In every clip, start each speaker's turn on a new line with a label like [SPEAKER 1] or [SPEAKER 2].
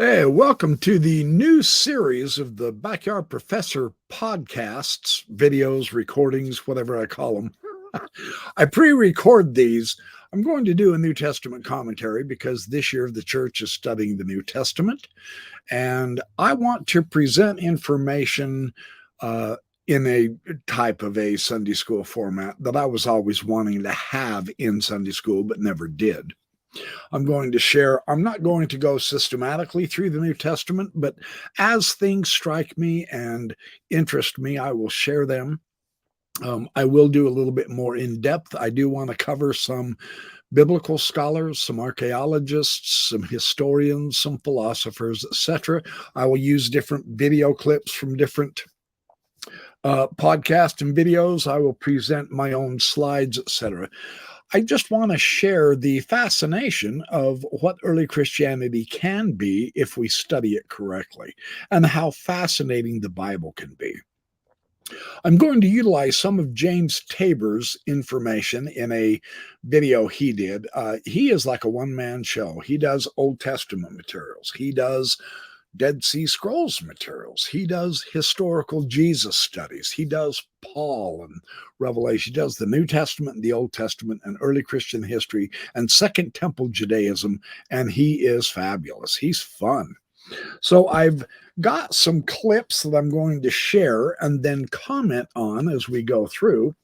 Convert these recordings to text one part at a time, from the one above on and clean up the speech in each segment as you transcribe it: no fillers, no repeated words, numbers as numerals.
[SPEAKER 1] Hey, welcome to the new series of the Backyard Professor podcasts, videos, recordings, whatever I call them. I pre record these. I'm going to do a New Testament commentary because this year the church is studying the New Testament, and I want to present information uh, in a type of a Sunday school format that I was always wanting to have in Sunday school but never did. I'm going to share, I'm not going to go systematically through the New Testament, but as things strike me and interest me, I will share them. I will do a little bit more in depth. I do want to cover some biblical scholars, some archaeologists, some historians, some philosophers, etc. I will use different video clips from different podcasts and videos. I will present my own slides, etc. I just want to share the fascination of what early Christianity can be if we study it correctly, and how fascinating the Bible can be. I'm going to utilize some of James Tabor's information in a video he did. He is like a one-man show. He does Old Testament materials. He does Dead Sea Scrolls materials. He does historical Jesus studies. He does Paul and Revelation. He does the New Testament and the Old Testament and early Christian history and Second Temple Judaism, and he is fabulous. He's fun. So I've got some clips that I'm going to share and then comment on as we go through.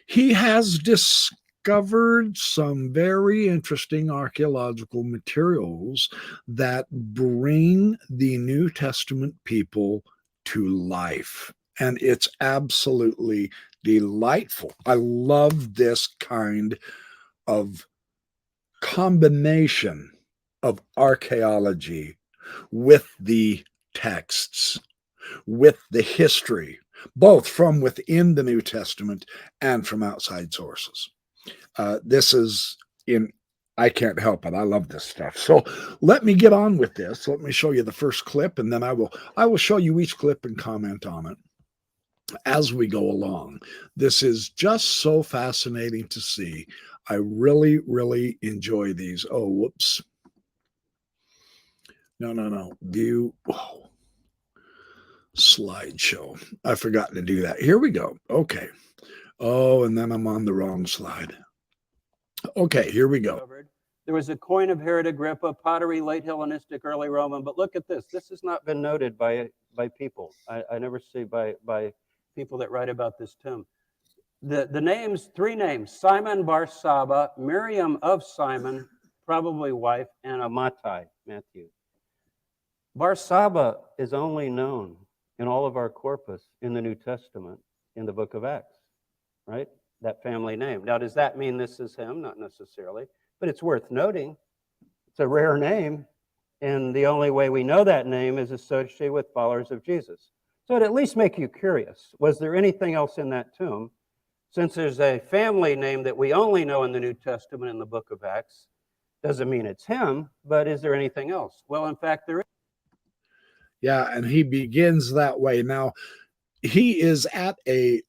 [SPEAKER 1] He has discovered some very interesting archaeological materials that bring the New Testament people to life. And it's absolutely delightful. I love this kind of combination of archaeology with the texts, with the history, both from within the New Testament and from outside sources. This is I can't help it. I love this stuff. So let me get on with this. Let me show you the first clip, and then I will show you each clip and comment on it as we go along. This is just so fascinating to see. I really, really enjoy these. Oh, whoops. No. View. Oh. Slideshow. I forgot to do that. Here we go. Okay. Oh, and then I'm on the wrong slide. Okay, here we go.
[SPEAKER 2] There was a coin of Herod Agrippa, pottery, late Hellenistic, early Roman. But look at this. This has not been noted by people. I never see by people that write about this tomb. The names, three names: Simon Bar Saba, Miriam of Simon, probably wife, and a Matthew. Bar Saba is only known in all of our corpus in the New Testament in the book of Acts, right? That family name. Now, does that mean this is him? Not necessarily, but it's worth noting. It's a rare name, and the only way we know that name is associated with followers of Jesus. So it at least make you curious. Was there anything else in that tomb? Since there's a family name that we only know in the New Testament in the book of Acts, doesn't mean it's him, but is there anything else? Well, in fact, there is.
[SPEAKER 1] Yeah, and he begins that way. Now, he is at a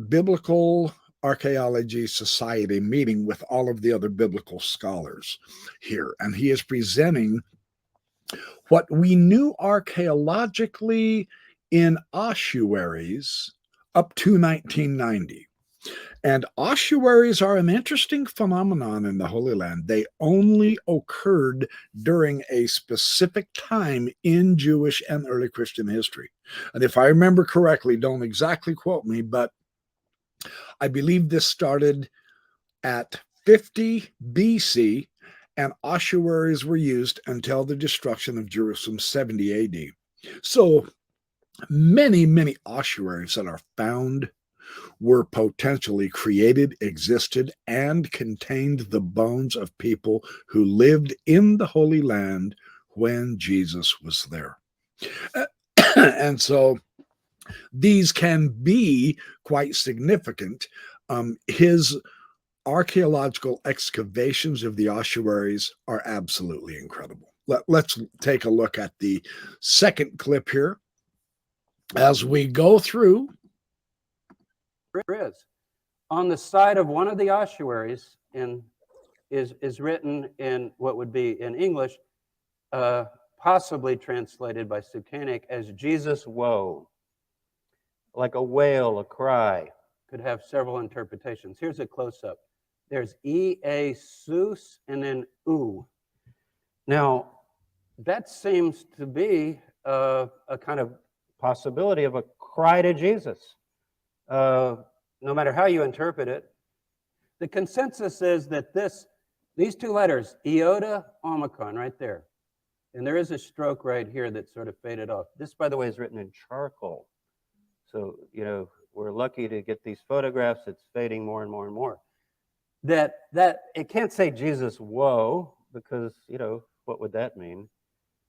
[SPEAKER 1] biblical archaeology society meeting with all of the other biblical scholars here, and he is presenting what we knew archaeologically in ossuaries up to 1990. And ossuaries are an interesting phenomenon in the Holy Land. They only occurred during a specific time in Jewish and early Christian history. And if I remember correctly, don't exactly quote me, but I believe this started at 50 BC, and ossuaries were used until the destruction of Jerusalem 70 AD. So many ossuaries that are found were potentially created, existed, and contained the bones of people who lived in the Holy Land when Jesus was there. And so these can be quite significant. His archaeological excavations of the ossuaries are absolutely incredible. Let's take a look at the second clip here. As we go through,
[SPEAKER 2] Is on the side of one of the ossuaries is written in what would be in English possibly translated by Sucanic as Jesus woe. Like a wail, a cry, could have several interpretations. Here's a close-up. There's E-A-sus and then U. Now, that seems to be a kind of possibility of a cry to Jesus, no matter how you interpret it. The consensus is that these two letters, iota, omicron, right there, and there is a stroke right here that sort of faded off. This, by the way, is written in charcoal. So, we're lucky to get these photographs. It's fading more and more and more. That it can't say Jesus woe, because, what would that mean?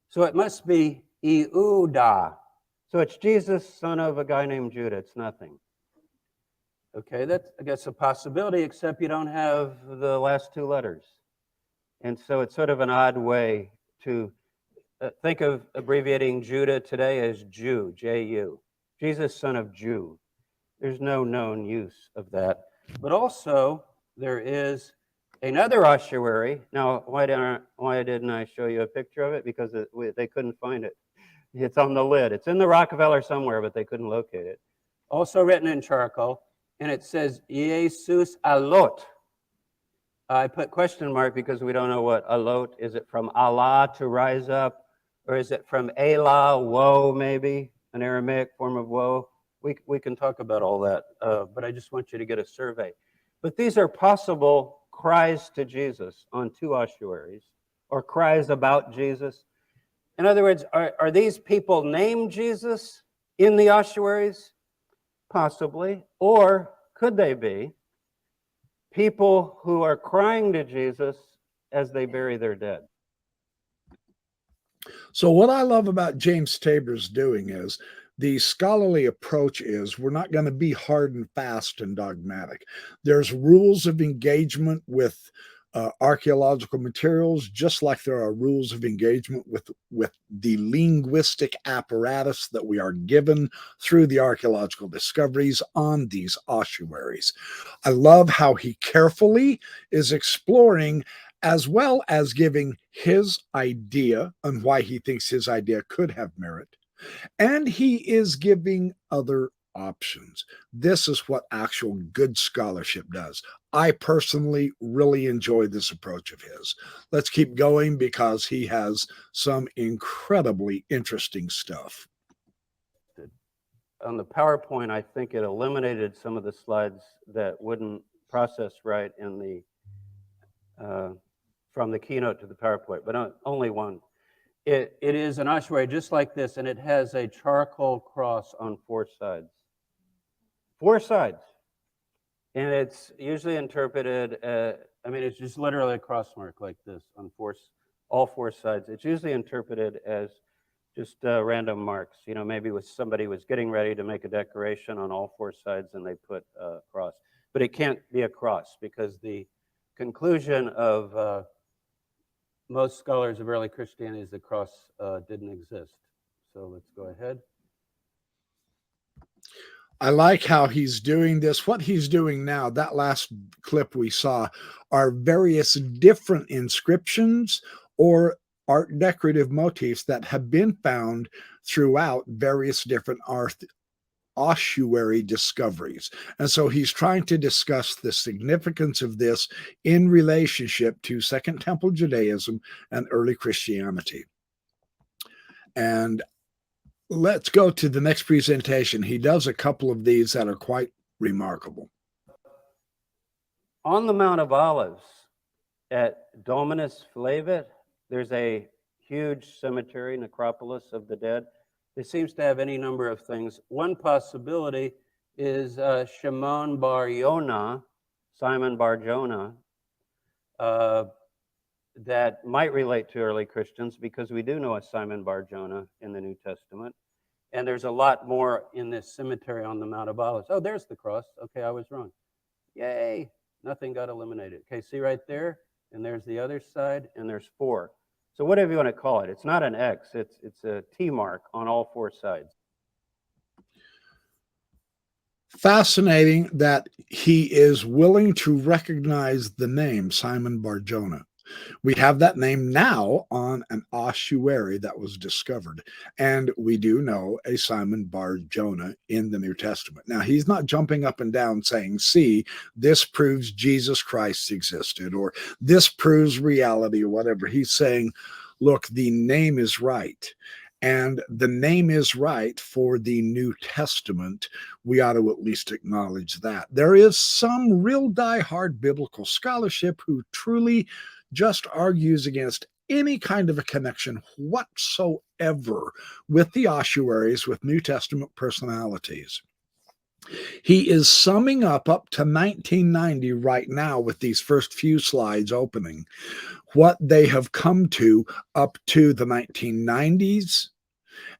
[SPEAKER 2] So it must be Iuda. So it's Jesus, son of a guy named Judah. It's nothing. Okay, that's, I guess, a possibility, except you don't have the last two letters. And so it's sort of an odd way to think of abbreviating Judah today as Jew, J-U. Jesus, son of Jew. There's no known use of that. But also, there is another ossuary. Now, why didn't I show you a picture of it? Because they couldn't find it. It's on the lid. It's in the Rockefeller somewhere, but they couldn't locate it. Also written in charcoal, and it says, Jesus alot. I put question mark because we don't know what alot. Is it from Allah, to rise up? Or is it from Elah, woe, maybe? An Aramaic form of woe? We can talk about all that, but I just want you to get a survey. But these are possible cries to Jesus on two ossuaries, or cries about Jesus. In other words, are these people named Jesus in the ossuaries? Possibly. Or could they be people who are crying to Jesus as they bury their dead?
[SPEAKER 1] So what I love about James Tabor's doing is the scholarly approach is we're not going to be hard and fast and dogmatic. There's rules of engagement with archaeological materials, just like there are rules of engagement with the linguistic apparatus that we are given through the archaeological discoveries on these ossuaries. I love how he carefully is exploring, as well as giving his idea and why he thinks his idea could have merit. And he is giving other options. This is what actual good scholarship does. I personally really enjoy this approach of his. Let's keep going because he has some incredibly interesting stuff.
[SPEAKER 2] On the PowerPoint, I think it eliminated some of the slides that wouldn't process right in the from the keynote to the PowerPoint, but only one. It is an ossuary just like this, and it has a charcoal cross on four sides. Four sides. And it's usually interpreted, it's just literally a cross mark like this on all four sides. It's usually interpreted as just random marks. Maybe somebody was getting ready to make a decoration on all four sides and they put a cross. But it can't be a cross because the conclusion of most scholars of early Christianity is the cross didn't exist. So let's go ahead.
[SPEAKER 1] I like how he's doing this. What he's doing now, that last clip we saw, are various different inscriptions or art decorative motifs that have been found throughout various different ossuary discoveries. And so he's trying to discuss the significance of this in relationship to Second Temple Judaism and early Christianity. And let's go to the next presentation. He does a couple of these that are quite remarkable.
[SPEAKER 2] On the Mount of Olives at Dominus Flevit, there's a huge cemetery, necropolis of the dead. It seems to have any number of things. One possibility is Shimon bar Jonah, Simon bar Jonah, that might relate to early Christians because we do know a Simon bar Jonah in the New Testament. And there's a lot more in this cemetery on the Mount of Olives. Oh, there's the cross. Okay, I was wrong. Yay, nothing got eliminated. Okay, see right there? And there's the other side, and there's four. So whatever you want to call it, it's not an X, it's a T mark on all four sides.
[SPEAKER 1] Fascinating that he is willing to recognize the name Simon bar Jonah. We have that name now on an ossuary that was discovered. And we do know a Simon Bar Jonah in the New Testament. Now, he's not jumping up and down saying, see, this proves Jesus Christ existed, or this proves reality, or whatever. He's saying, look, the name is right. And the name is right for the New Testament. We ought to at least acknowledge that. There is some real die-hard biblical scholarship who truly just argues against any kind of a connection whatsoever with the ossuaries, with New Testament personalities. He is summing up to 1990 right now with these first few slides opening what they have come to up to the 1990s.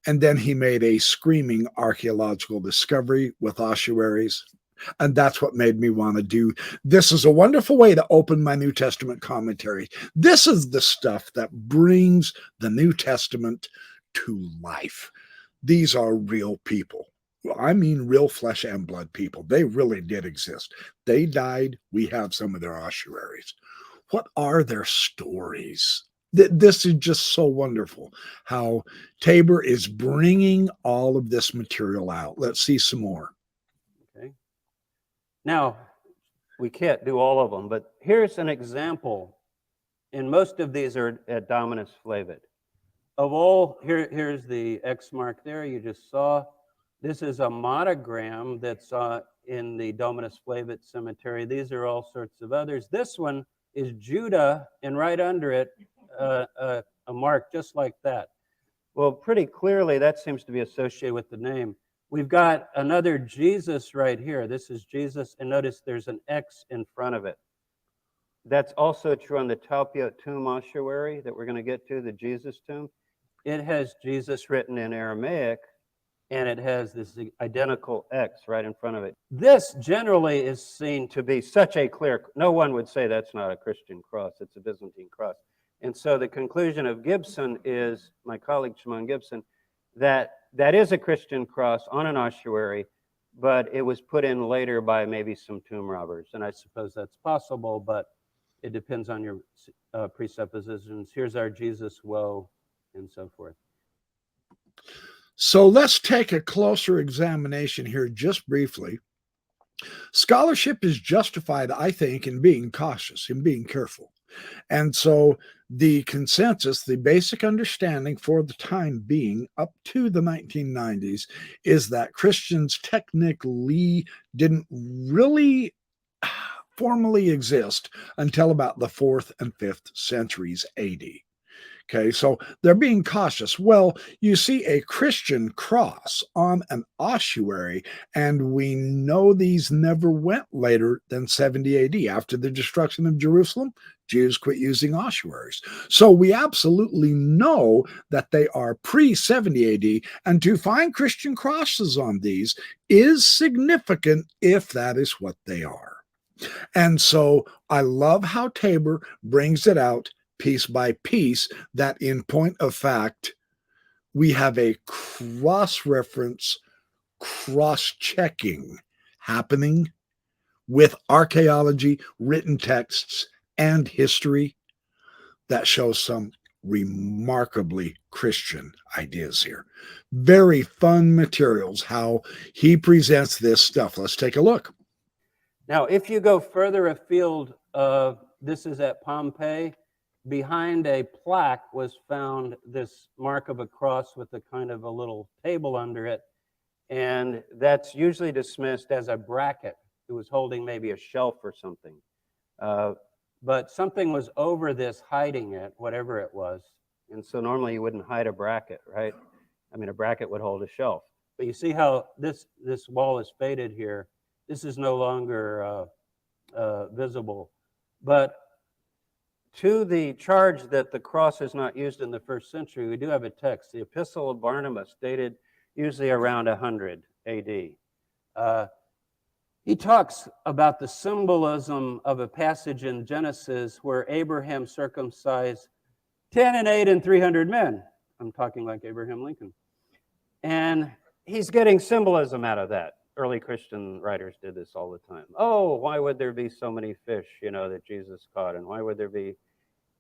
[SPEAKER 1] And then he made a screaming archaeological discovery with ossuaries. And that's what made me want to do. This is a wonderful way to open my New Testament commentary. This is the stuff that brings the New Testament to life. These are real people. Well, I mean real flesh and blood people. They really did exist. They died. We have some of their ossuaries. What are their stories? This is just so wonderful how Tabor is bringing all of this material out. Let's see some more.
[SPEAKER 2] Okay. Now, we can't do all of them, but here's an example. And most of these are at Dominus Flavit. Of all, here's the X mark there you just saw. This is a monogram that's in the Dominus Flavit cemetery. These are all sorts of others. This one is Judah, and right under it, a mark just like that. Well, pretty clearly, that seems to be associated with the name. We've got another Jesus right here. This is Jesus, and notice there's an X in front of it. That's also true on the Talpiot tomb ossuary that we're going to get to, the Jesus tomb. It has Jesus written in Aramaic, and it has this identical X right in front of it. This generally is seen to be such a clear, no one would say that's not a Christian cross, it's a Byzantine cross. And so the conclusion of Gibson is, my colleague Shimon Gibson, that that is a Christian cross on an ossuary, but it was put in later by maybe some tomb robbers. And I suppose that's possible, but it depends on your presuppositions. Here's our Jesus woe, and so forth.
[SPEAKER 1] So let's take a closer examination here just briefly. Scholarship is justified, I think, in being cautious, in being careful. And so the consensus, the basic understanding for the time being up to the 1990s is that Christians technically didn't really formally exist until about the 4th and 5th centuries AD. Okay, so they're being cautious. Well, you see a Christian cross on an ossuary, and we know these never went later than 70 AD. After the destruction of Jerusalem, Jews quit using ossuaries. So we absolutely know that they are pre-70 AD, and to find Christian crosses on these is significant if that is what they are. And so I love how Tabor brings it out piece by piece, that in point of fact, we have a cross-reference, cross-checking happening with archaeology, written texts, and history that shows some remarkably Christian ideas here. Very fun materials, how he presents this stuff. Let's take a look.
[SPEAKER 2] Now, if you go further afield, this is at Pompeii. Behind a plaque was found this mark of a cross with a kind of a little table under it. And that's usually dismissed as a bracket. It was holding maybe a shelf or something. But something was over this hiding it, whatever it was. And so normally you wouldn't hide a bracket, right? I mean, a bracket would hold a shelf. But you see how this wall is faded here. This is no longer visible. But to the charge that the cross is not used in the 1st century, we do have a text, the Epistle of Barnabas, dated usually around 100 AD. He talks about the symbolism of a passage in Genesis where Abraham circumcised 10 and 8 and 300 men. I'm talking like Abraham Lincoln. And he's getting symbolism out of that. Early Christian writers did this all the time. Oh, why would there be so many fish, that Jesus caught? And why would there be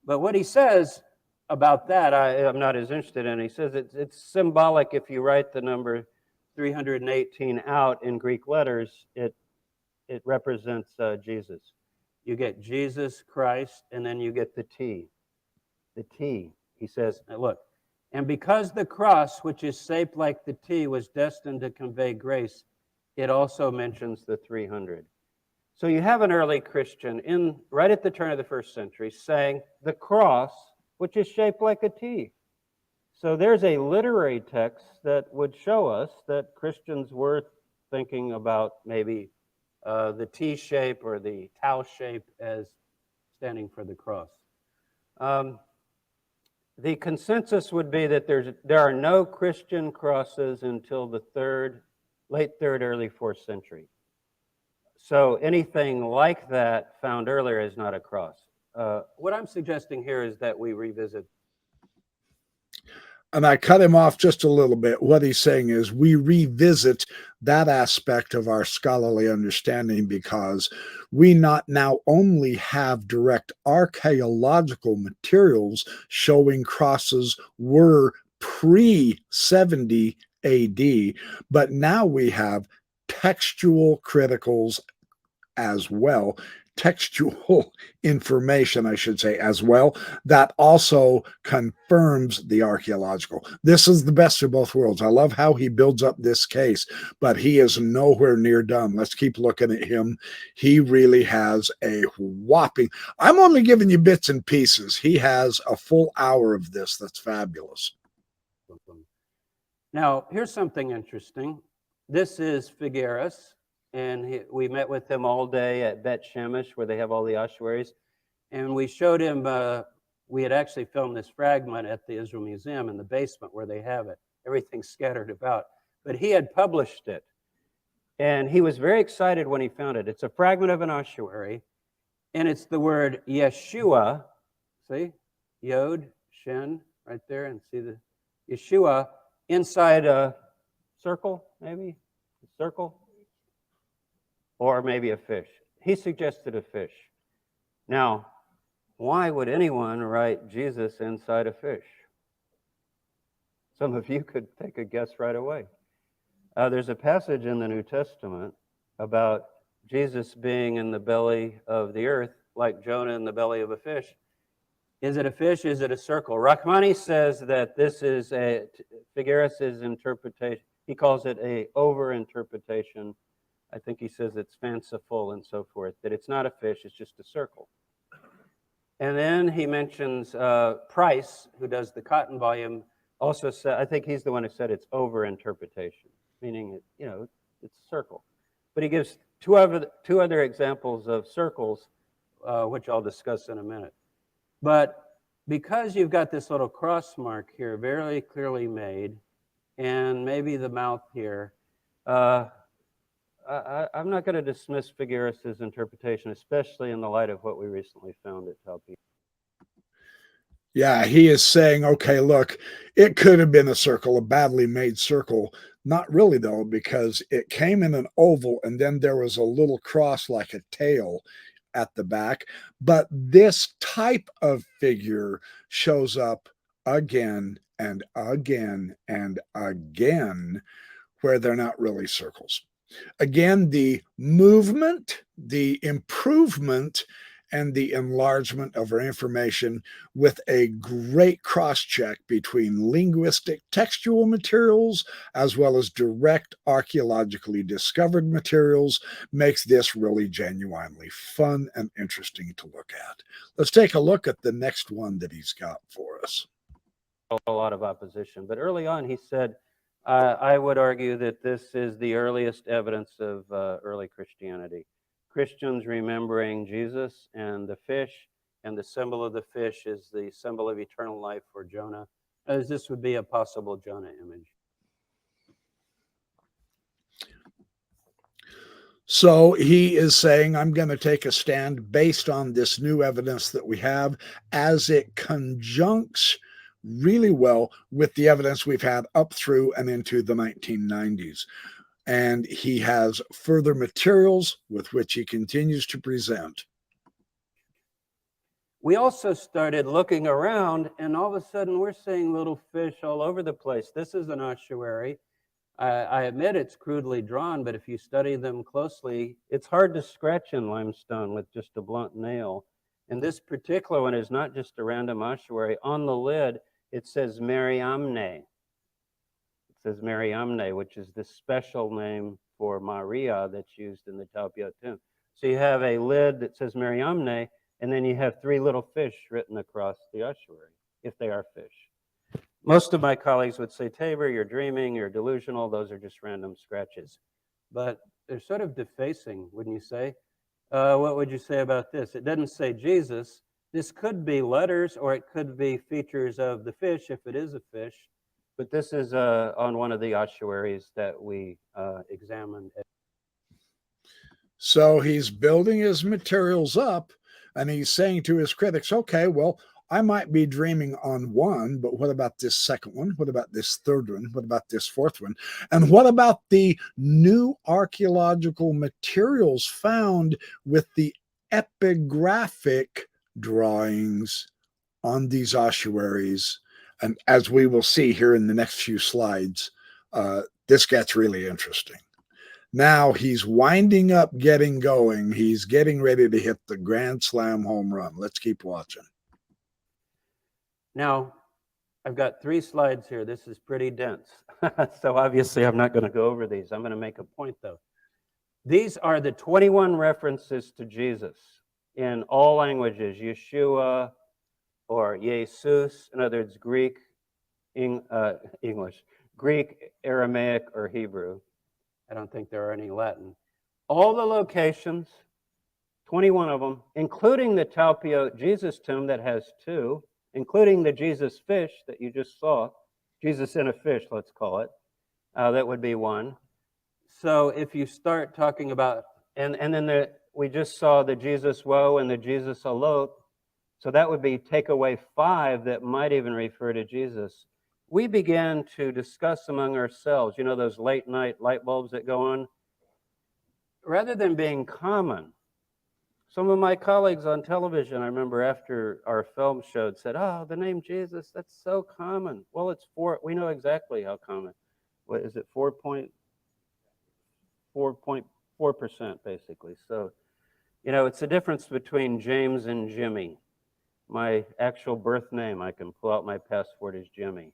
[SPEAKER 2] But what he says about that, I'm not as interested in. He says it's symbolic. If you write the number 318 out in Greek letters, it represents Jesus. You get Jesus Christ, and then you get the T. The T. He says, look, and because the cross, which is shaped like the T, was destined to convey grace, it also mentions the 300. So you have an early Christian right at the turn of the first century saying the cross, which is shaped like a T. So there's a literary text that would show us that Christians were thinking about maybe the T shape or the tau shape as standing for the cross. The consensus would be that there are no Christian crosses until the late third, early fourth century. So anything like that found earlier is not a cross. What I'm suggesting here is that we revisit.
[SPEAKER 1] And I cut him off just a little bit. What he's saying is we revisit that aspect of our scholarly understanding because we not now only have direct archaeological materials showing crosses were pre-70 AD, but now we have textual criticals as well, textual information, I should say, as well, that also confirms the archaeological. This is the best of both worlds. I love how he builds up this case, but he is nowhere near done. Let's keep looking at him. He really has a whopping, I'm only giving you bits and pieces. He has a full hour of this. That's fabulous.
[SPEAKER 2] Now, here's something interesting. This is Figueres. And we met with him all day at Bet Shemesh, where they have all the ossuaries. And we showed him, we had actually filmed this fragment at the Israel Museum in the basement where they have it. Everything's scattered about. But he had published it. And he was very excited when he found it. It's a fragment of an ossuary. And it's the word Yeshua. See? Yod, Shen, right there. And see the Yeshua inside a circle, maybe? A circle? Or maybe a fish. He suggested a fish. Now, why would anyone write Jesus inside a fish? Some of you could take a guess right away. There's a passage in the New Testament about Jesus being in the belly of the earth, like Jonah in the belly of a fish. Is it a fish? Is it a circle? Rachmani says that this is Figueres' interpretation. He calls it a over-interpretation. I think he says it's fanciful and so forth, that it's not a fish, it's just a circle. And then he mentions Price, who does the Cotton volume, also said, I think he's the one who said it's over-interpretation, meaning, it's a circle. But he gives two other examples of circles, which I'll discuss in a minute. But because you've got this little cross mark here, very clearly made, and maybe the mouth here, I'm not going to dismiss Figueres' interpretation, especially in the light of what we recently found at Talpiot.
[SPEAKER 1] Yeah, he is saying, okay, look, it could have been a circle, a badly made circle. Not really, though, because it came in an oval and then there was a little cross like a tail at the back. But this type of figure shows up again and again and again where they're not really circles. Again, the movement, the improvement, and the enlargement of our information with a great cross-check between linguistic textual materials as well as direct archaeologically discovered materials makes this really genuinely fun and interesting to look at. Let's take a look at the next one that he's got for us.
[SPEAKER 2] A lot of opposition, but early on he said, I would argue that this is the earliest evidence of early Christianity. Christians remembering Jesus and the fish, and the symbol of the fish is the symbol of eternal life for Jonah, as this would be a possible Jonah image.
[SPEAKER 1] So he is saying, I'm going to take a stand based on this new evidence that we have as it conjuncts really well with the evidence we've had up through and into the 1990s. And he has further materials with which he continues to present.
[SPEAKER 2] We also started looking around, and all of a sudden we're seeing little fish all over the place. This is an ossuary. I admit it's crudely drawn, but if you study them closely, it's hard to scratch in limestone with just a blunt nail. And this particular one is not just a random ossuary. On the lid, it says Mariamne. It says Mariamne, which is the special name for Maria that's used in the Talpiot tomb. So you have a lid that says Mariamne, and then you have three little fish written across the ossuary, if they are fish. Most of my colleagues would say, Tabor, you're dreaming, you're delusional, those are just random scratches. But they're sort of defacing, wouldn't you say? What would you say about this? It doesn't say Jesus. This could be letters, or it could be features of the fish, if it is a fish. But this is on one of the ossuaries that we examined.
[SPEAKER 1] So he's building his materials up, and he's saying to his critics, okay, well, I might be dreaming on one, but what about this second one? What about this third one? What about this fourth one? And what about the new archaeological materials found with the epigraphic drawings on these ossuaries? And as we will see here in the next few slides, this gets really interesting. Now he's winding up, getting going. He's getting ready to hit the grand slam home run. Let's keep watching.
[SPEAKER 2] Now, I've got 3 slides here. This is pretty dense. So obviously I'm not going to go over these. I'm going to make a point though. These are the 21 references to Jesus in all languages, Yeshua or Jesus, in other words, Greek, English, Greek, Aramaic, or Hebrew. I don't think there are any Latin. All the locations, 21 of them, including the Talpiot Jesus tomb that has 2, including the Jesus fish that you just saw, Jesus in a fish, let's call it. That would be 1. So if you start talking about, and then we just saw the Jesus woe and the Jesus alot, so that would be take away 5 that might even refer to Jesus. We began to discuss among ourselves, you know, those late night light bulbs that go on, rather than being common. Some of my colleagues on television, I remember after our film showed, said, oh, the name Jesus, that's so common. Well, it's 4, we know exactly how common. What is it, 4.4% basically. So, you know, it's the difference between James and Jimmy. My actual birth name, I can pull out my passport, is Jimmy.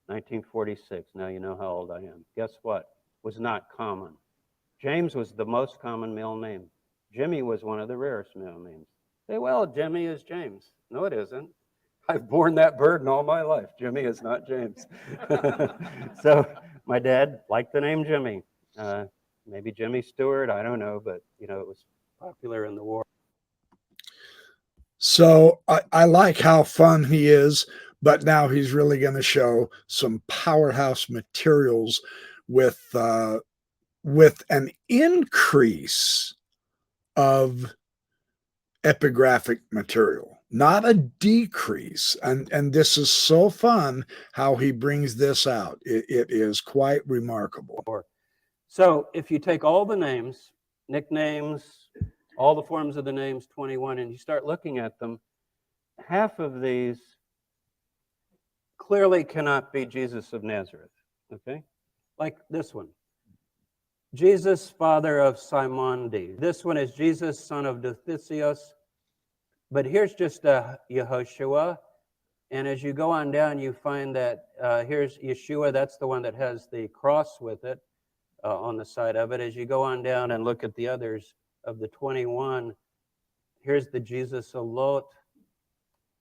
[SPEAKER 2] 1946, now you know how old I am. Guess what? Was not common. James was the most common male name. Jimmy was one of the rarest male names. Say, well, Jimmy is James. No, it isn't. I've borne that burden all my life. Jimmy is not James. So my dad liked the name Jimmy. Maybe Jimmy Stewart, I don't know, but you know, it was popular in the war.
[SPEAKER 1] So I like how fun he is, but now he's really going to show some powerhouse materials with an increase of epigraphic material, not a decrease. And this is so fun how he brings this out. It is quite remarkable.
[SPEAKER 2] So if you take all the names, nicknames, all the forms of the names, 21, and you start looking at them, half of these clearly cannot be Jesus of Nazareth, okay? Like this one. Jesus, father of Simondi. This one is Jesus, son of Dithicios. But here's just Yehoshua. And as you go on down, you find that here's Yeshua. That's the one that has the cross with it on the side of it. As you go on down and look at the others of the 21, here's the Jesus alot.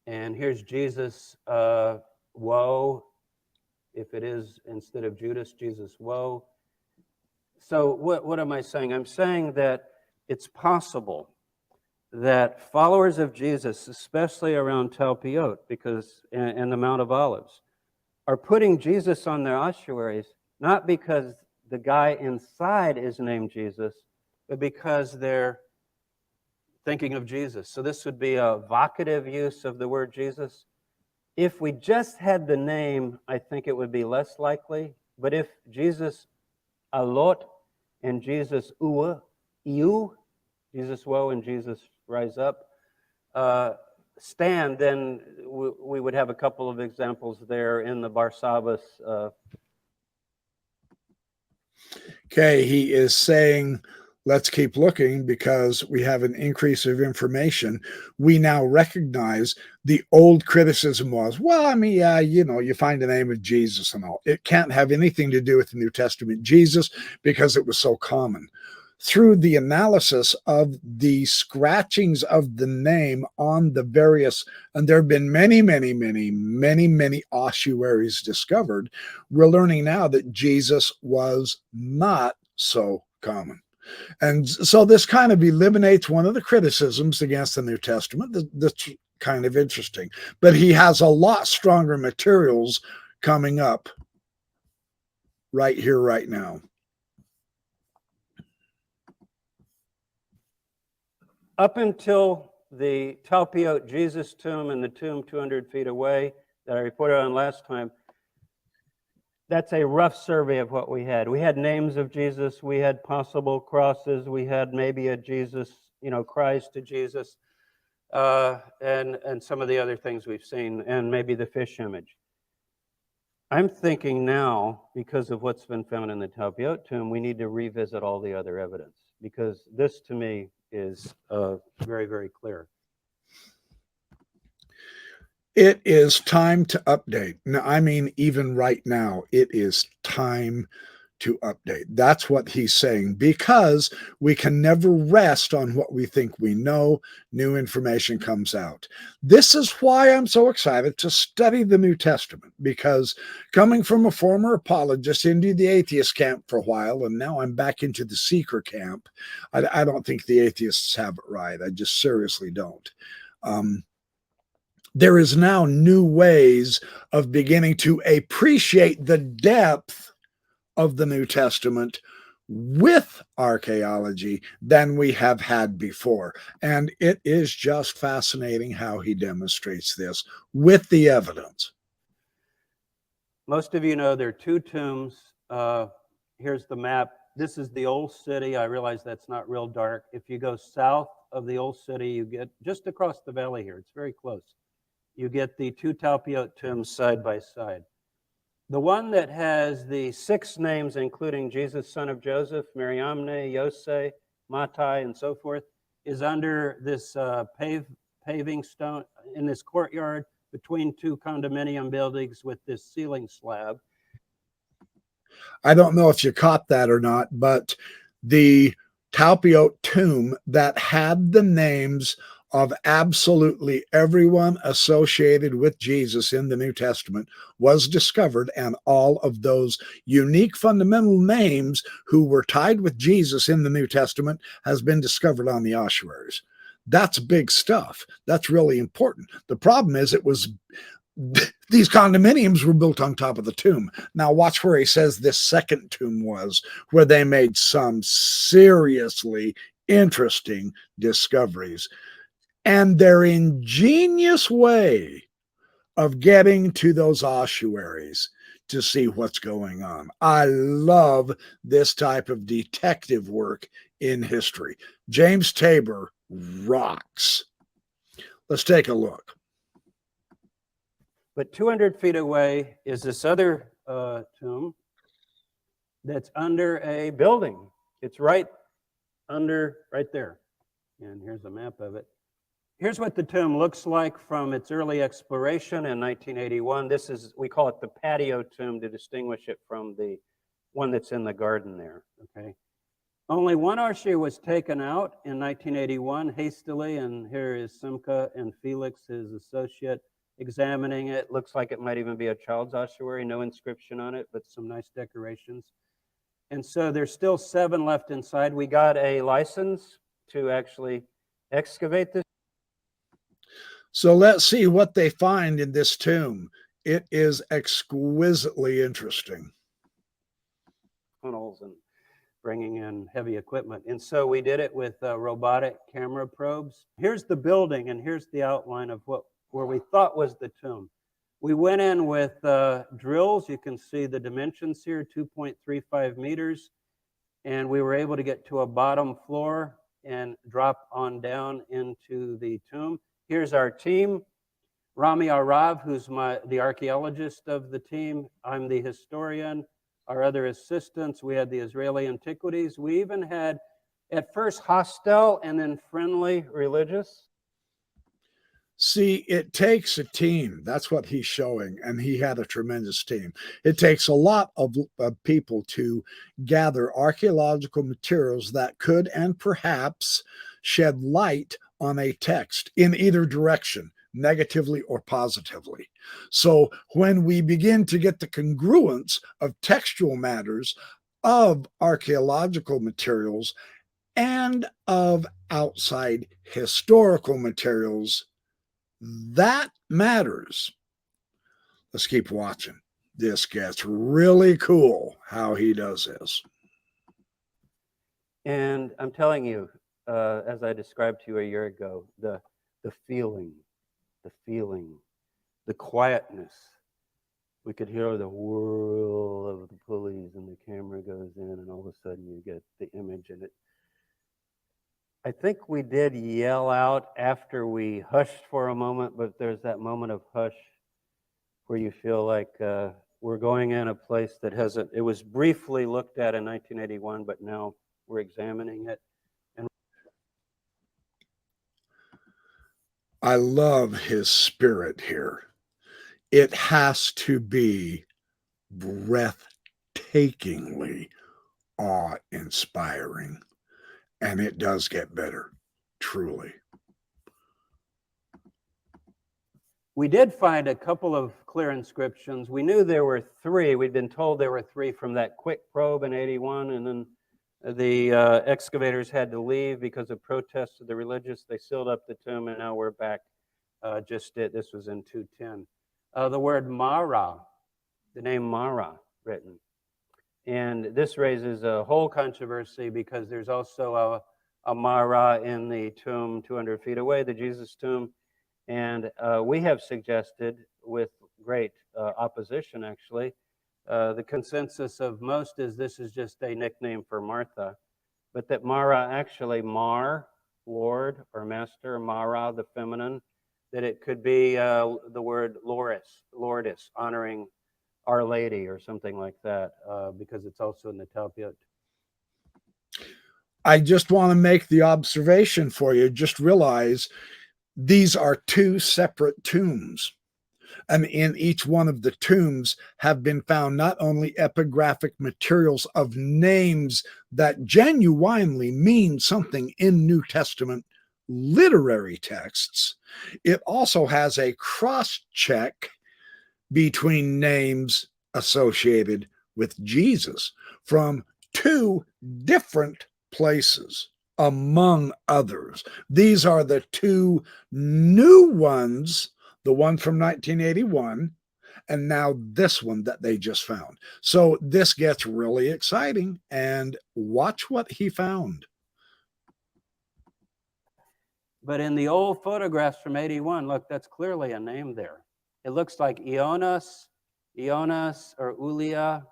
[SPEAKER 2] And here's Jesus woe. If it is, instead of Judas, Jesus woe. So what am I saying? I'm saying that it's possible that followers of Jesus, especially around Talpiot, because in the Mount of Olives, are putting Jesus on their ossuaries, not because the guy inside is named Jesus, but because they're thinking of Jesus. So this would be a vocative use of the word Jesus. If we just had the name, I think it would be less likely. But if Jesus alot and Jesus iu, Jesus woe and Jesus rise up, stand, then we would have a couple of examples there in the Barsabbas.
[SPEAKER 1] Okay, he is saying, let's keep looking because we have an increase of information. We now recognize the old criticism was, well, I mean, yeah, you know, you find the name of Jesus and all. It can't have anything to do with the New Testament Jesus because it was so common. Through the analysis of the scratchings of the name on the various, and there have been many ossuaries discovered, we're learning now that Jesus was not so common. And so this kind of eliminates one of the criticisms against the New Testament. That's kind of interesting. But he has a lot stronger materials coming up right here, right now.
[SPEAKER 2] Up until the Talpiot Jesus tomb and the tomb 200 feet away that I reported on last time, that's a rough survey of what we had. We had names of Jesus, we had possible crosses, we had maybe a Jesus, you know, cries to Jesus, and some of the other things we've seen, and maybe the fish image. I'm thinking now, because of what's been found in the Talpiot tomb, we need to revisit all the other evidence, because this to me is very, very clear.
[SPEAKER 1] It is time to update. Now, I mean, even right now, it is time to update. That's what he's saying, because we can never rest on what we think we know. New information comes out. This is why I'm so excited to study the New Testament, because coming from a former apologist into the atheist camp for a while, and now I'm back into the seeker camp, I don't think the atheists have it right. I just seriously don't. There is now new ways of beginning to appreciate the depth of the New Testament with archaeology than we have had before. And it is just fascinating how he demonstrates this with the evidence.
[SPEAKER 2] Most of you know there are two tombs. Here's the map. This is the old city. I realize that's not real dark. If you go south of the old city, you get just across the valley here. It's very close. You get the two Talpiot tombs side by side. The one that has the 6 names, including Jesus, son of Joseph, Mariamne, Yosef, Mattai, and so forth, is under this paving stone in this courtyard between 2 condominium buildings with this ceiling slab.
[SPEAKER 1] I don't know if you caught that or not, but the Talpiot tomb that had the names of absolutely everyone associated with Jesus in the New Testament was discovered, and all of those unique fundamental names who were tied with Jesus in the New Testament has been discovered on the ossuaries. That's big stuff. That's really important. The problem is these condominiums were built on top of the tomb. Now watch where he says this second tomb was, where they made some seriously interesting discoveries. And their ingenious way of getting to those ossuaries to see what's going on. I love this type of detective work in history. James Tabor rocks. Let's take a look.
[SPEAKER 2] But 200 feet away is this other tomb that's under a building. It's right there. And here's a map of it. Here's what the tomb looks like from its early exploration in 1981. This is, we call it the patio tomb to distinguish it from the one that's in the garden there, okay? Only one ossuary was taken out in 1981 hastily, and here is Simca and Felix, his associate, examining it. Looks like it might even be a child's ossuary, no inscription on it, but some nice decorations. And so there's still 7 left inside. We got a license to actually excavate this.
[SPEAKER 1] So let's see what they find in this tomb. It is exquisitely interesting.
[SPEAKER 2] Tunnels and bringing in heavy equipment. And so we did it with robotic camera probes. Here's the building, and here's the outline of where we thought was the tomb. We went in with drills. You can see the dimensions here, 2.35 meters. And we were able to get to a bottom floor and drop on down into the tomb. Here's our team. Rami Arav, who's the archaeologist of the team. I'm the historian. Our other assistants, we had the Israeli antiquities. We even had, at first, hostile and then friendly religious.
[SPEAKER 1] See, it takes a team. That's what he's showing. And he had a tremendous team. It takes a lot of people to gather archaeological materials that could and perhaps shed light on a text in either direction, negatively or positively. So when we begin to get the congruence of textual matters, of archaeological materials, and of outside historical materials, that matters. Let's keep watching. This gets really cool how he does this.
[SPEAKER 2] And I'm telling you, as I described to you a year ago, the feeling, the quietness. We could hear the whirl of the pulleys and the camera goes in and all of a sudden you get the image in it. I think we did yell out after we hushed for a moment, but there's that moment of hush where you feel like we're going in a place that hasn't, it was briefly looked at in 1981, but now we're examining it. And
[SPEAKER 1] I love his spirit here. It has to be breathtakingly awe-inspiring. And it does get better, truly.
[SPEAKER 2] we did find a couple of clear inscriptions. We knew there were 3. We'd been told there were 3 from that quick probe in 81, and then the excavators had to leave because of protests of the religious. They sealed up the tomb, and now we're back. This was in 210. The word Mara, the name Mara written. And this raises a whole controversy because there's also a Mara in the tomb 200 feet away, the Jesus tomb. And we have suggested, with great opposition actually, the consensus of most is this is just a nickname for Martha, but that Mara actually, Mar, Lord or Master, Mara, the feminine, that it could be the word Lourdes, honoring Our Lady or something like that, because it's also in the Talpiot.
[SPEAKER 1] I just want to make the observation for you. Just realize these are 2 separate tombs. And in each one of the tombs have been found not only epigraphic materials of names that genuinely mean something in New Testament literary texts, it also has a cross-check between names associated with Jesus from 2 different places, among others. These are the 2 new ones, the one from 1981, and now this one that they just found. So this gets really exciting, and watch what he found.
[SPEAKER 2] But in the old photographs from 81, look, that's clearly a name there. It looks like Ionas or Ulia,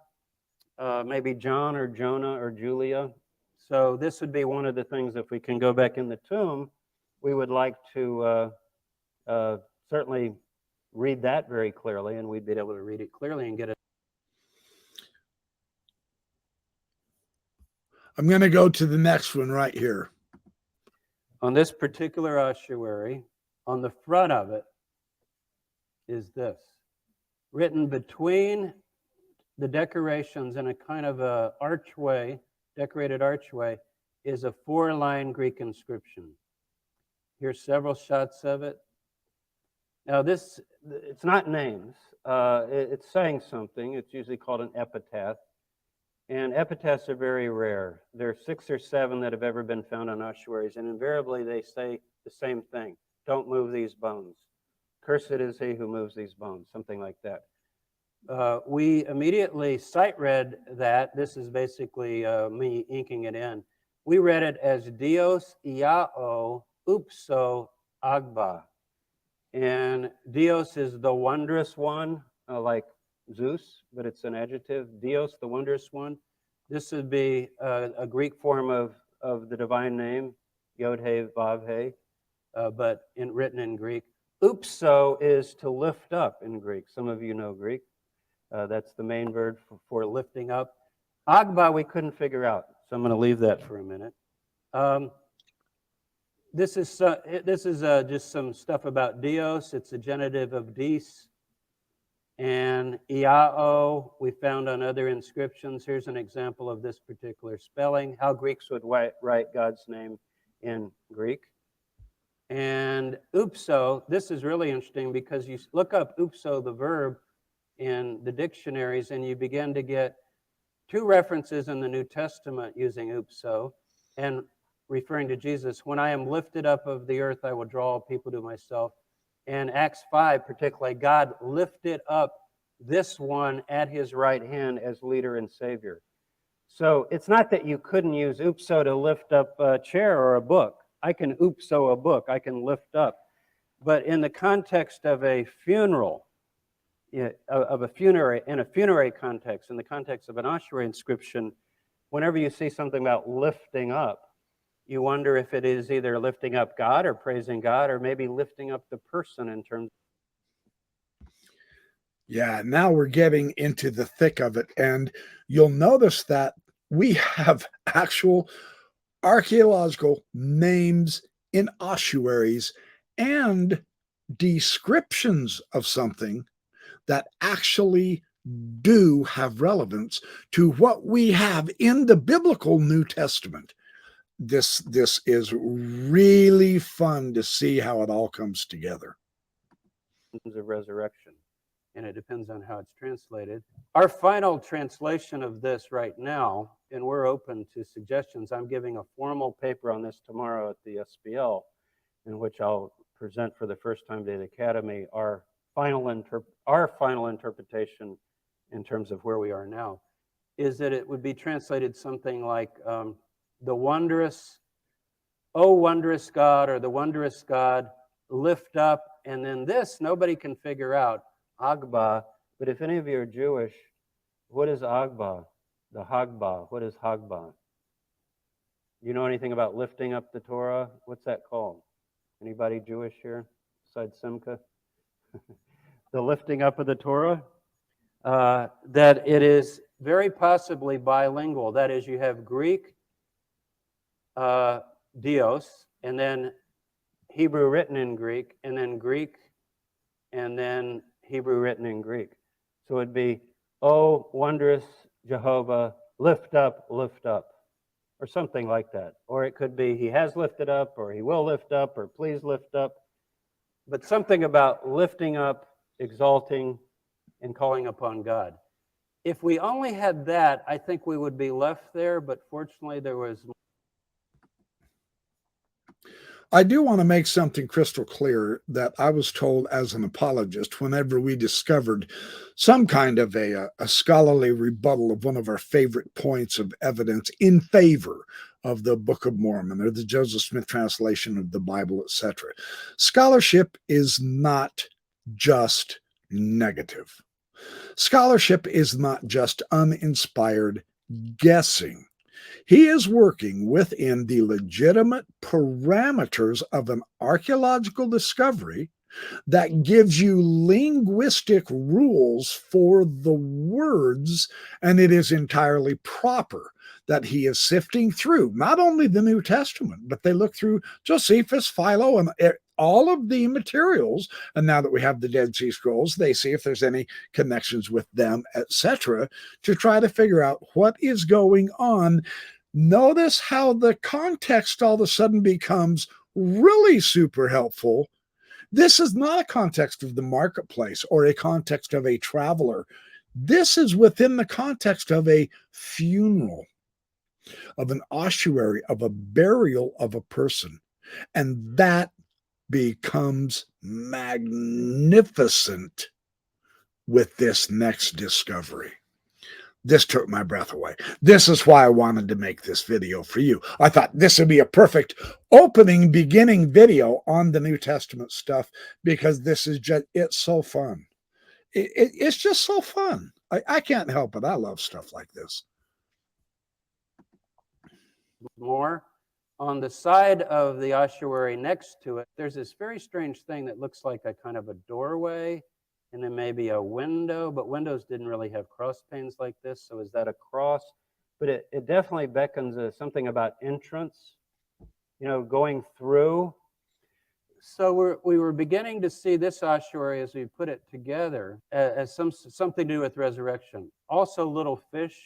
[SPEAKER 2] maybe John or Jonah or Julia. So this would be one of the things, if we can go back in the tomb, we would like to certainly read that very clearly, and we'd be able to read it clearly and get it.
[SPEAKER 1] I'm going to go to the next one right here.
[SPEAKER 2] On this particular ossuary, on the front of it is this, written between the decorations in a kind of a archway, decorated archway, is a 4-line Greek inscription. Here's several shots of it. Now this, it's not names, it's saying something. It's usually called an epitaph. And epitaphs are very rare. There are 6 or 7 that have ever been found on ossuaries, and invariably they say the same thing. Don't move these bones. Cursed is he who moves these bones, something like that. We immediately sight read that. This is basically me inking it in. We read it as Dios Iao Upso Agba. And Dios is the wondrous one, like Zeus, but it's an adjective. Dios, the wondrous one. This would be a Greek form of the divine name, Yod He Vav He. but written in Greek. Upso is to lift up in Greek. Some of you know Greek. That's the main verb for lifting up. Agba we couldn't figure out, so I'm going to leave that for a minute. This is just some stuff about Dios. It's a genitive of dis. And iao we found on other inscriptions. Here's an example of this particular spelling, how Greeks would write God's name in Greek. And upso, this is really interesting because you look up upso, the verb, in the dictionaries, and you begin to get two references in the New Testament using upso and referring to Jesus. When I am lifted up of the earth, I will draw all people to myself. And Acts 5, particularly, God lifted up this one at his right hand as leader and savior. So it's not that you couldn't use upso to lift up a chair or a book. I can upso a book, I can lift up. But in the context of a funeral, in a funerary context, in the context of an ossuary inscription, whenever you see something about lifting up, you wonder if it is either lifting up God or praising God, or maybe lifting up the person in terms.
[SPEAKER 1] Yeah, now we're getting into the thick of it, and you'll notice that we have actual archaeological names in ossuaries and descriptions of something that actually do have relevance to what we have in the biblical New Testament. This is really fun to see how it all comes together.
[SPEAKER 2] Of resurrection, and it depends on how it's translated. Our final translation of this right now, and we're open to suggestions. I'm giving a formal paper on this tomorrow at the SBL, in which I'll present for the first time to the Academy our final interpretation in terms of where we are now, is that it would be translated something like the wondrous, oh wondrous God, or the wondrous God, lift up, and then this nobody can figure out, Agba. But if any of you are Jewish, what is Agba? The Hagba, what is Hagba? You know anything about lifting up the Torah? What's that called? Anybody Jewish here besides Simcha? The lifting up of the Torah? That it is very possibly bilingual. That is, you have Greek, Dios, and then Hebrew written in Greek, and then Greek, and then Hebrew written in Greek. So it'd be, oh, wondrous Jehovah, lift up, or something like that. Or it could be, he has lifted up, or he will lift up, or please lift up. But something about lifting up, exalting, and calling upon God. If we only had that, I think we would be left there, but fortunately there was.
[SPEAKER 1] I do want to make something crystal clear that I was told as an apologist whenever we discovered some kind of a scholarly rebuttal of one of our favorite points of evidence in favor of the Book of Mormon or the Joseph Smith translation of the Bible, etc. Scholarship is not just negative. Scholarship is not just uninspired guessing. He is working within the legitimate parameters of an archaeological discovery that gives you linguistic rules for the words, and it is entirely proper that he is sifting through not only the New Testament, but they look through Josephus, Philo, and all of the materials. And now that we have the Dead Sea Scrolls, they see if there's any connections with them, etc., to try to figure out what is going on. Notice how the context all of a sudden becomes really super helpful. This is not a context of the marketplace or a context of a traveler. This is within the context of a funeral, of an ossuary, of a burial of a person. And that becomes magnificent with this next discovery. This took my breath away. This is why I wanted to make this video for you. I thought this would be a perfect opening, beginning video on the New Testament stuff, because this is just, it's so fun. It's just so fun. I can't help it. I love stuff like this.
[SPEAKER 2] More On the side of the ossuary next to it, there's this very strange thing that looks like a kind of a doorway and then maybe a window, but windows didn't really have cross panes like this. So is that a cross? But it definitely beckons something about entrance, going through. So we were beginning to see this ossuary as we put it together as something to do with resurrection. Also little fish.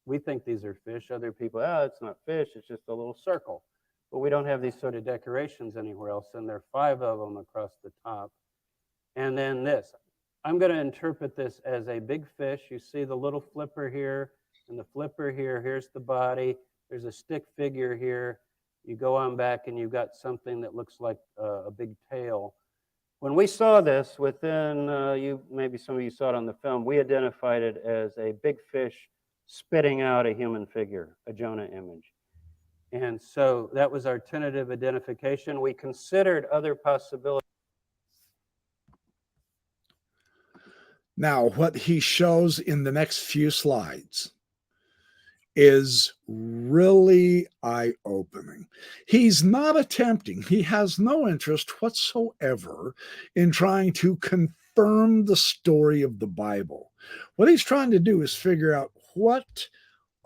[SPEAKER 2] We think these are fish. Other people, it's not fish, it's just a little circle. But we don't have these sort of decorations anywhere else, and there are 5 of them across the top. And then this. I'm going to interpret this as a big fish. You see the little flipper here and the flipper here. Here's the body. There's a stick figure here. You go on back and you've got something that looks like a big tail. When we saw this within, maybe some of you saw it on the film, we identified it as a big fish spitting out a human figure, a Jonah image. And so that was our tentative identification. We considered other possibilities.
[SPEAKER 1] Now, what he shows in the next few slides is really eye-opening. He's not attempting, he has no interest whatsoever in trying to confirm the story of the Bible. What he's trying to do is figure out what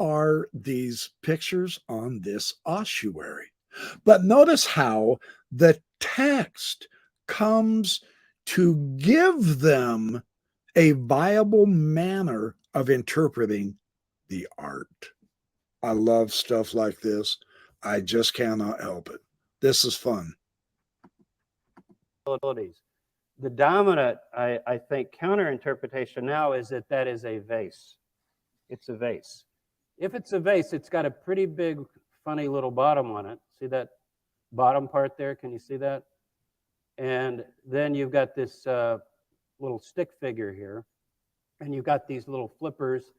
[SPEAKER 1] are these pictures on this ossuary. But notice how the text comes to give them a viable manner of interpreting the art. I love stuff like this. I just cannot help it. This is fun.
[SPEAKER 2] The dominant, I think, counter-interpretation now is that is a vase. It's a vase. If it's a vase, it's got a pretty big, funny little bottom on it. See that bottom part there? Can you see that? And then you've got this little stick figure here, and you've got these little flippers.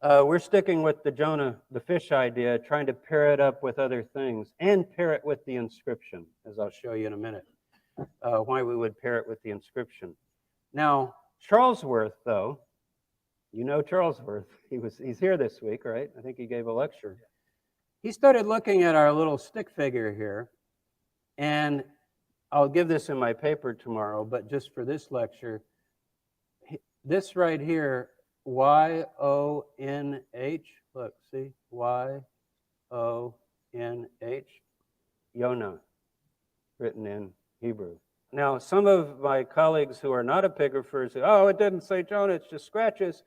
[SPEAKER 2] We're sticking with the Jonah, the fish idea, trying to pair it up with other things and pair it with the inscription, as I'll show you in a minute, why we would pair it with the inscription. Now, Charlesworth, though, you know Charlesworth. He's here this week, right? I think he gave a lecture. He started looking at our little stick figure here, and I'll give this in my paper tomorrow, but just for this lecture, this right here, Y-O-N-H, look, see, Y-O-N-H, Jonah, written in Hebrew. Now, some of my colleagues who are not epigraphers, it didn't say Jonah, it's just scratches,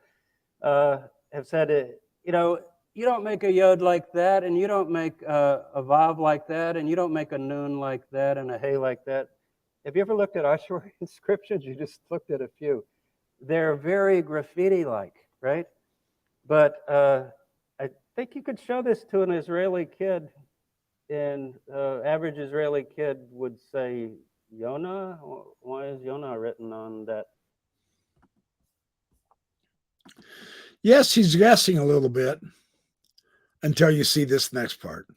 [SPEAKER 2] have said, you don't make a yod like that, and you don't make a vav like that, and you don't make a nun like that, and a hey like that. Have you ever looked at Ossuary inscriptions? You just looked at a few. They're very graffiti-like, right? But I think you could show this to an Israeli kid, and average Israeli kid would say, Jonah? Why is Jonah written on that?
[SPEAKER 1] Yes, he's guessing a little bit until you see this next part.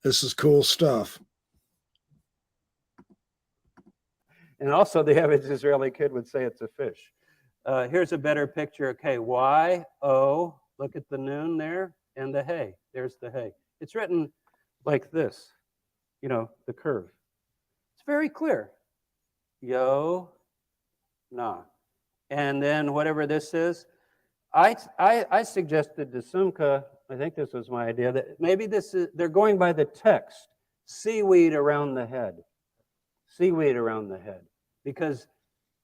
[SPEAKER 1] This is cool stuff.
[SPEAKER 2] And also the average Israeli kid would say it's a fish. Here's a better picture. Okay, Y-O, look at the noon there, and the hey. There's the hey. It's written like this, the curve. It's very clear. Yo-na. And then whatever this is, I suggested to Sumka, I think this was my idea, that maybe they're going by the text, seaweed around the head. Seaweed around the head.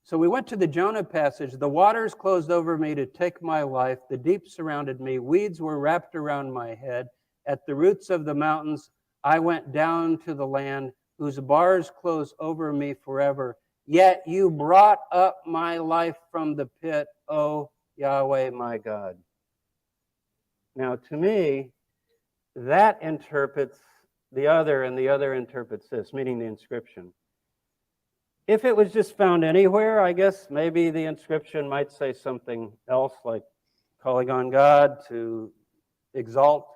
[SPEAKER 2] So we went to the Jonah passage. The waters closed over me to take my life. The deep surrounded me. Weeds were wrapped around my head. At the roots of the mountains, I went down to the land whose bars close over me forever. Yet you brought up my life from the pit, O Yahweh, my God. Now, to me, that interprets the other, and the other interprets this, meaning the inscription. If it was just found anywhere, I guess maybe the inscription might say something else, like calling on God to exalt.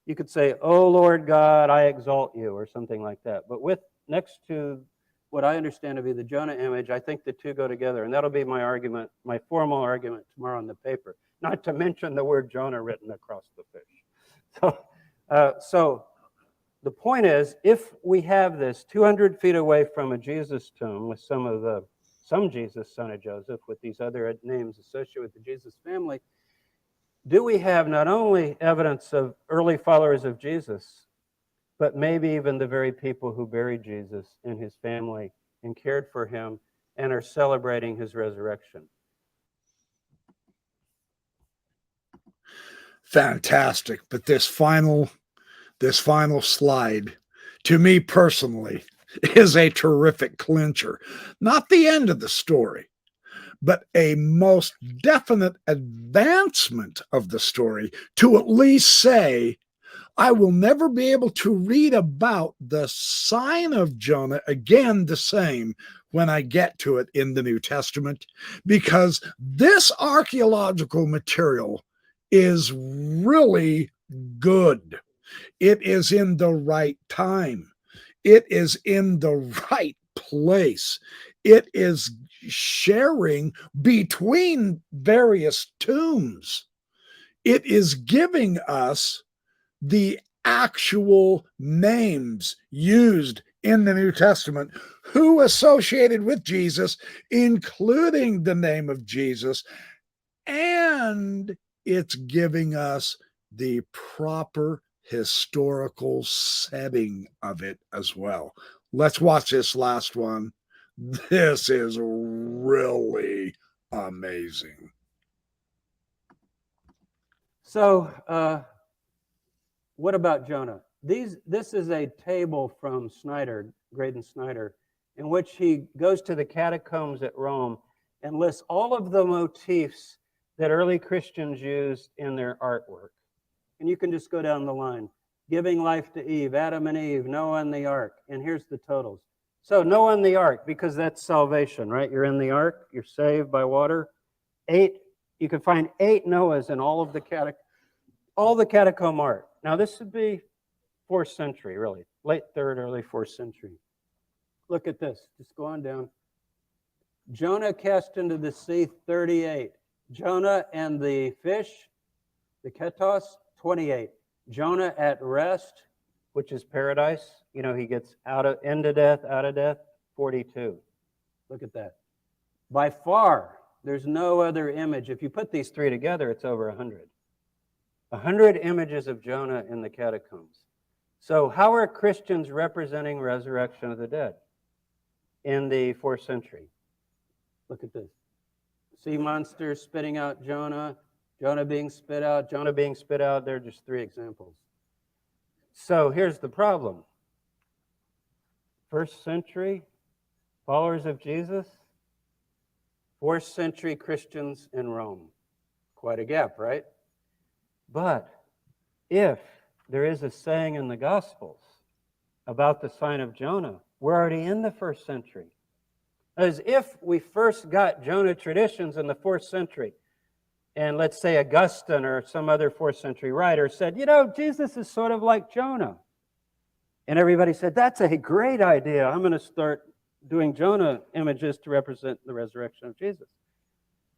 [SPEAKER 2] You could say, "Oh Lord God, I exalt you," or something like that. But next to what I understand to be the Jonah image, I think the two go together, and that'll be my argument, my formal argument tomorrow in the paper. Not to mention the word Jonah written across the fish. So the point is, if we have this 200 feet away from a Jesus tomb with some Jesus, son of Joseph, with these other names associated with the Jesus family, do we have not only evidence of early followers of Jesus, but maybe even the very people who buried Jesus in his family and cared for him and are celebrating his resurrection?
[SPEAKER 1] Fantastic. But this final slide, to me personally, is a terrific clincher. Not the end of the story, but a most definite advancement of the story to at least say, I will never be able to read about the sign of Jonah again the same when I get to it in the New Testament, because this archaeological material is really good. It is in the right time. It is in the right place. It is sharing between various tombs. It is giving us the actual names used in the New Testament, who associated with Jesus, including the name of Jesus, and it's giving us the proper historical setting of it as well. Let's watch this last one. This is really amazing.
[SPEAKER 2] So, what about Jonah? This is a table from Snyder, Graydon Snyder, in which he goes to the catacombs at Rome and lists all of the motifs that early Christians used in their artwork. And you can just go down the line. Giving life to Eve, Adam and Eve, Noah and the ark. And here's the totals. So Noah and the ark, because that's salvation, right? You're in the ark, you're saved by water. You can find 8 Noahs in all the catacomb art. Now this would be 4th century, really. Late 3rd, early 4th century. Look at this. Just go on down. Jonah cast into the sea, 38. Jonah and the fish, the ketos, 28. Jonah at rest, which is paradise. You know, he gets out of death, 42. Look at that. By far, there's no other image. If you put these 3 together, it's over 100. 100 images of Jonah in the catacombs. So how are Christians representing resurrection of the dead in the 4th century? Look at this. Sea monsters spitting out Jonah, Jonah being spit out, Jonah being spit out. They're just 3 examples. So here's the problem. 1st century followers of Jesus, 4th century Christians in Rome. Quite a gap, right? But if there is a saying in the Gospels about the sign of Jonah, we're already in the 1st century. As if we first got Jonah traditions in the 4th century, and let's say Augustine or some other 4th century writer said, you know, Jesus is sort of like Jonah. And everybody said, that's a great idea. I'm going to start doing Jonah images to represent the resurrection of Jesus.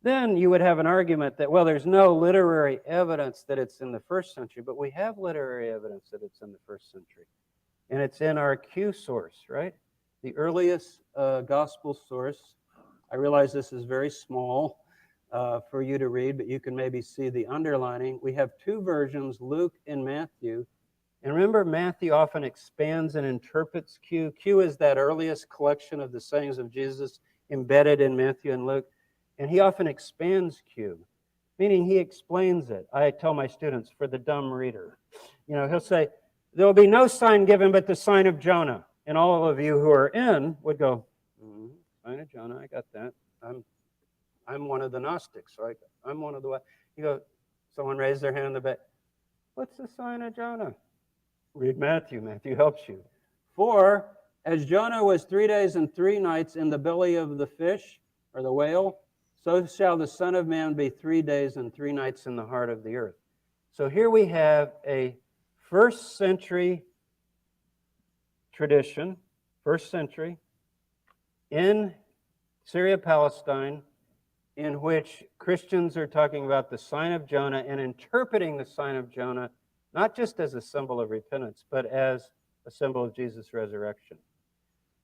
[SPEAKER 2] Then you would have an argument that, well, there's no literary evidence that it's in the 1st century, but we have literary evidence that it's in the 1st century. And it's in our Q source, right? The earliest gospel source. I realize this is very small for you to read, but you can maybe see the underlining. We have 2 versions, Luke and Matthew. And remember, Matthew often expands and interprets Q. Q is that earliest collection of the sayings of Jesus embedded in Matthew and Luke. And he often expands Q, meaning he explains it. I tell my students, for the dumb reader, you know, he'll say, there will be no sign given but the sign of Jonah. And all of you who are in would go, sign of Jonah, I got that. I'm one of the Gnostics, right? I'm one of the, you go, someone raised their hand in the back. What's the sign of Jonah? Read Matthew. Matthew helps you. For as Jonah was 3 days and 3 nights in the belly of the fish or the whale, so shall the Son of Man be 3 days and 3 nights in the heart of the earth. So here we have a 1st century tradition, 1st century, in Syria, Palestine, in which Christians are talking about the sign of Jonah and interpreting the sign of Jonah, not just as a symbol of repentance, but as a symbol of Jesus' resurrection.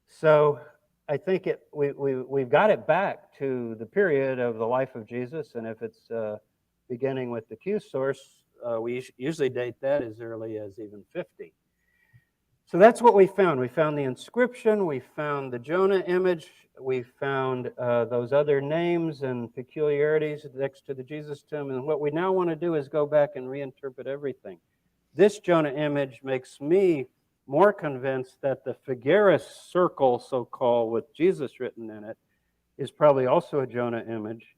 [SPEAKER 2] So I think we've got it back to the period of the life of Jesus, and if it's beginning with the Q source, we usually date that as early as even 50. So that's what we found. We found the inscription, we found the Jonah image, we found those other names and peculiarities next to the Jesus tomb, and what we now want to do is go back and reinterpret everything. This Jonah image makes me more convinced that the Figueres circle, so-called, with Jesus written in it, is probably also a Jonah image.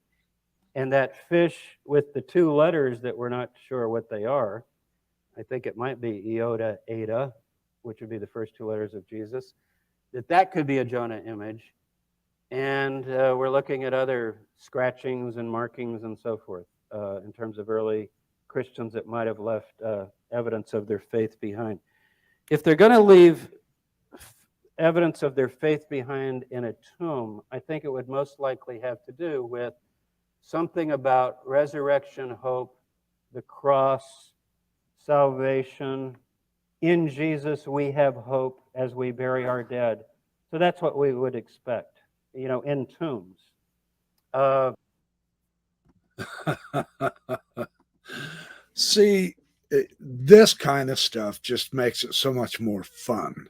[SPEAKER 2] And that fish with the two letters that we're not sure what they are, I think it might be Iota, Eta, which would be the first two letters of Jesus, that could be a Jonah image. And we're looking at other scratchings and markings and so forth in terms of early Christians that might have left evidence of their faith behind. If they're going to leave evidence of their faith behind in a tomb, I think it would most likely have to do with something about resurrection, hope, the cross, salvation. In Jesus, we have hope as we bury our dead. So that's what we would expect, in tombs.
[SPEAKER 1] See, this kind of stuff just makes it so much more fun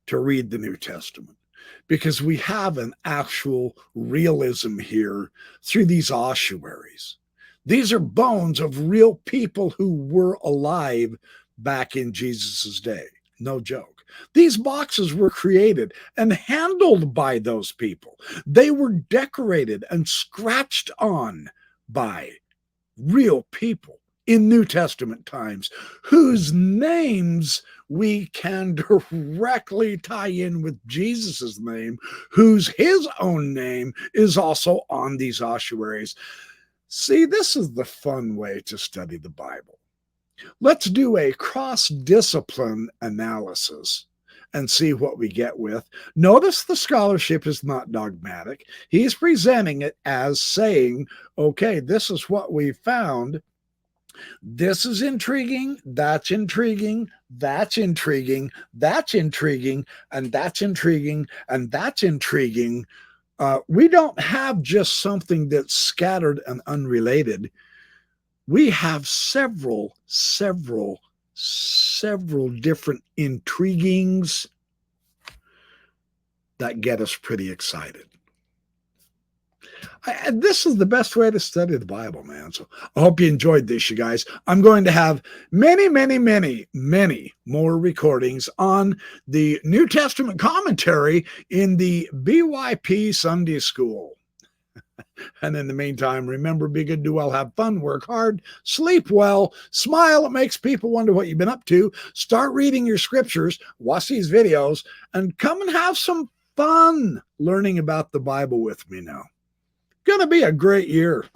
[SPEAKER 1] to read the New Testament, because we have an actual realism here through these ossuaries. These are bones of real people who were alive back in Jesus's day. No joke. These boxes were created and handled by those people. They were decorated and scratched on by real people in New Testament times, whose names we can directly tie in with Jesus's name, his own name is also on these ossuaries. See, this is the fun way to study the Bible. Let's do a cross-discipline analysis and see what we get with. Notice the scholarship is not dogmatic. He's presenting it as saying, okay, this is what we found. This is intriguing, that's intriguing, that's intriguing, that's intriguing, and that's intriguing, and that's intriguing. We don't have just something that's scattered and unrelated. We have several different intriguings that get us pretty excited. This is the best way to study the Bible, man. So I hope you enjoyed this, you guys. I'm going to have many more recordings on the New Testament commentary in the BYP Sunday School. And in the meantime, remember, be good, do well, have fun, work hard, sleep well, smile. It makes people wonder what you've been up to. Start reading your scriptures, watch these videos, and come and have some fun learning about the Bible with me now. Gonna be a great year.